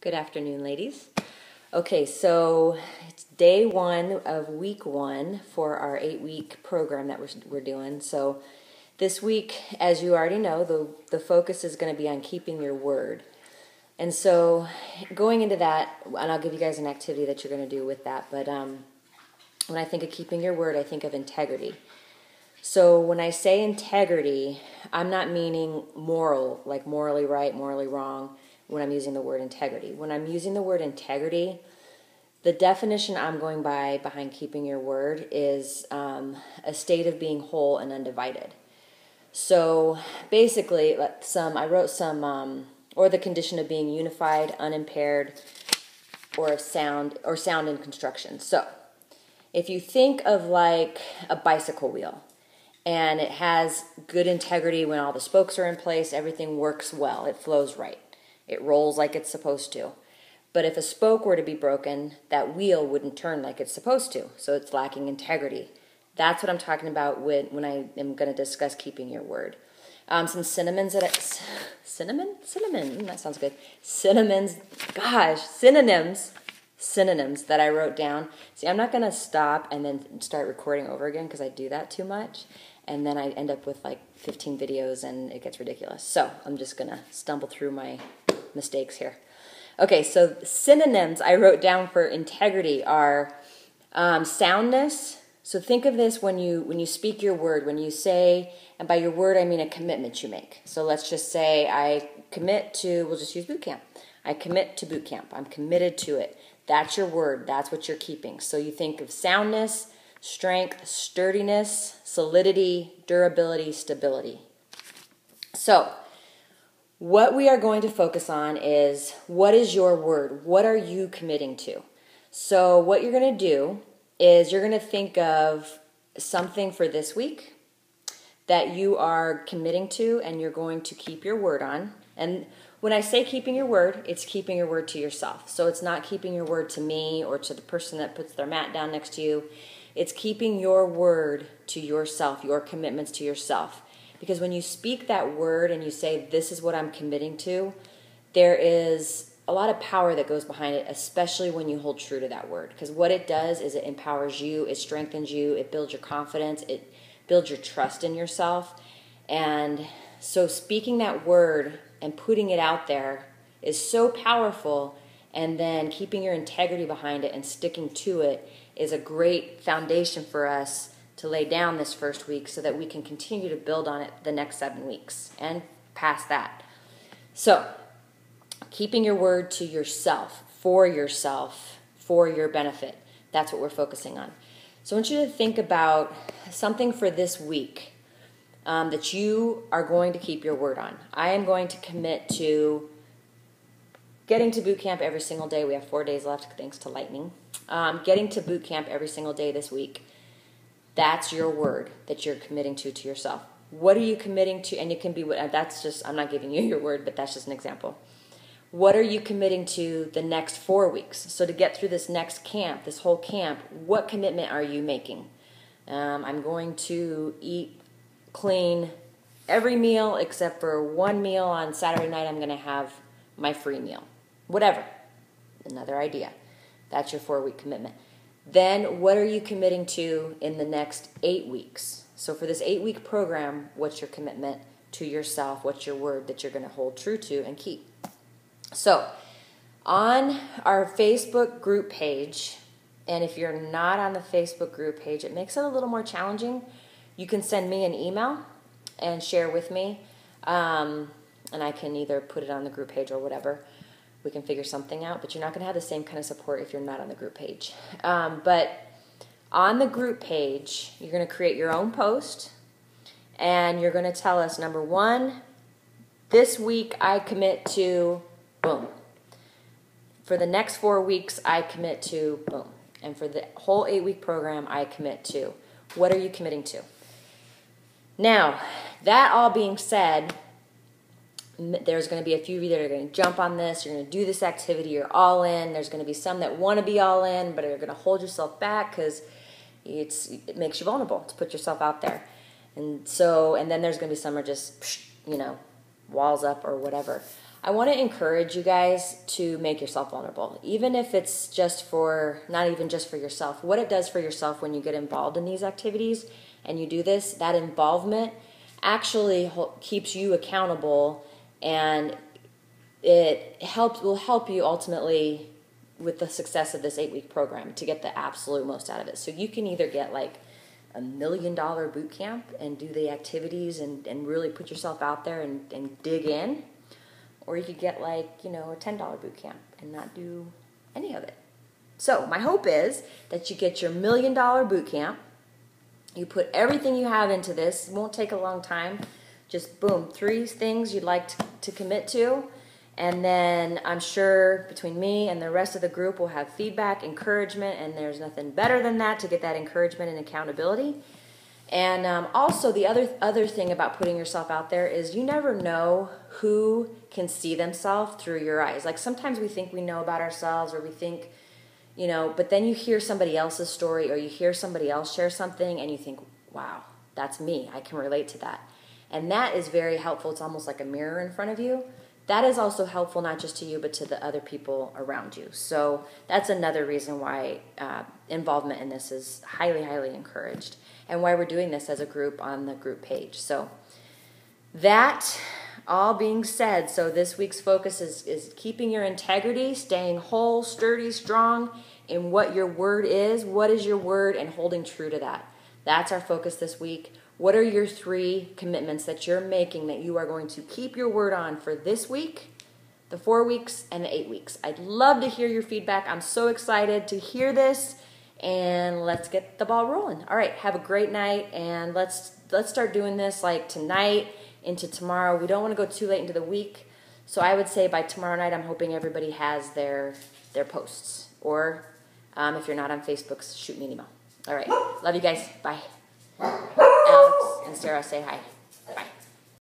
Good afternoon, ladies. Okay, so it's day one of week one for our 8-week program that we're doing. So this week, as you already know, the focus is going to be on keeping your word. And so going into that, and I'll give you guys an activity that you're going to do with that, but when I think of keeping your word, I think of integrity. So when I say integrity, I'm not meaning moral, like morally right, morally wrong, when I'm using the word integrity. When I'm using the word integrity, the definition I'm going by behind keeping your word is a state of being whole and undivided. So basically, I wrote some, or the condition of being unified, unimpaired, or sound in construction. So if you think of like a bicycle wheel, and it has good integrity when all the spokes are in place, everything works well, it flows right. It rolls like it's supposed to. But if a spoke were to be broken, that wheel wouldn't turn like it's supposed to. So it's lacking integrity. That's what I'm talking about when I am going to discuss keeping your word. Some synonyms that cinnamon, that sounds good. Synonyms that I wrote down. See, I'm not going to stop and then start recording over again because I do that too much. And then I end up with like 15 videos and it gets ridiculous. So I'm just going to stumble through my mistakes here. Okay, so synonyms I wrote down for integrity are soundness. So think of this when you speak your word, when you say, and by your word I mean a commitment you make. So let's just say I commit to, we'll just use boot camp. I commit to boot camp. I'm committed to it. That's your word. That's what you're keeping. So you think of soundness, strength, sturdiness, solidity, durability, stability. So what we are going to focus on is, what is your word? What are you committing to? So what you're going to do is you're going to think of something for this week that you are committing to and you're going to keep your word on. And when I say keeping your word, it's keeping your word to yourself. So it's not keeping your word to me or to the person that puts their mat down next to you. It's keeping your word to yourself, your commitments to yourself. Because when you speak that word and you say, this is what I'm committing to, there is a lot of power that goes behind it, especially when you hold true to that word. Because what it does is it empowers you, it strengthens you, it builds your confidence, it builds your trust in yourself. And so speaking that word and putting it out there is so powerful, and then keeping your integrity behind it and sticking to it is a great foundation for us to lay down this first week so that we can continue to build on it the next 7 weeks and past that. So, keeping your word to yourself, for your benefit. That's what we're focusing on. So I want you to think about something for this week that you are going to keep your word on. I am going to commit to getting to boot camp every single day. We have 4 days left, thanks to lightning. Getting to boot camp every single day this week. That's your word that you're committing to yourself. What are you committing to? And it can be, that's just, I'm not giving you your word, but that's just an example. What are you committing to the next 4 weeks? So to get through this next camp, this whole camp, what commitment are you making? I'm going to eat clean every meal except for one meal on Saturday night. I'm going to have my free meal. Whatever. Another idea. That's your 4-week commitment. Then what are you committing to in the next 8 weeks? So for this 8-week program, what's your commitment to yourself? What's your word that you're going to hold true to and keep? So on our Facebook group page, and if you're not on the Facebook group page, it makes it a little more challenging. You can send me an email and share with me, and I can either put it on the group page or whatever. We can figure something out, but you're not going to have the same kind of support if you're not on the group page. But on the group page, you're going to create your own post, and you're going to tell us, number 1, this week I commit to boom. For the next 4 weeks, I commit to boom. And for the whole 8-week program, I commit to. What are you committing to? Now, that all being said, there's going to be a few of you that are going to jump on this. You're going to do this activity. You're all in. There's going to be some that want to be all in, but are going to hold yourself back because it makes you vulnerable to put yourself out there. And then there's going to be some are just, walls up or whatever. I want to encourage you guys to make yourself vulnerable, even if it's just for, not even just for yourself. What it does for yourself when you get involved in these activities and you do this, that involvement actually keeps you accountable, and it will help you ultimately with the success of this 8-week program to get the absolute most out of it. So you can either get like $1 million boot camp and do the activities and really put yourself out there and dig in, or you could get like, a $10 boot camp and not do any of it. So my hope is that you get your $1 million boot camp. You put everything you have into this. It won't take a long time. Just boom, 3 things you'd like to commit to. And then I'm sure between me and the rest of the group we'll have feedback, encouragement, and there's nothing better than that to get that encouragement and accountability. And also the other thing about putting yourself out there is you never know who can see themselves through your eyes. Like sometimes we think we know about ourselves, or we think, but then you hear somebody else's story, or you hear somebody else share something and you think, wow, that's me. I can relate to that. And that is very helpful. It's almost like a mirror in front of you. That is also helpful not just to you, but to the other people around you. So that's another reason why involvement in this is highly, highly encouraged, and why we're doing this as a group on the group page. So that all being said, so this week's focus is keeping your integrity, staying whole, sturdy, strong in what your word is. What is your word, and holding true to that. That's our focus this week. What are your 3 commitments that you're making that you are going to keep your word on for this week, the 4 weeks, and the 8 weeks? I'd love to hear your feedback. I'm so excited to hear this, and let's get the ball rolling. All right, have a great night, and let's start doing this like tonight into tomorrow. We don't want to go too late into the week, so I would say by tomorrow night I'm hoping everybody has their posts, or if you're not on Facebook, shoot me an email. All right, love you guys. Bye. Alex and Sarah, say hi.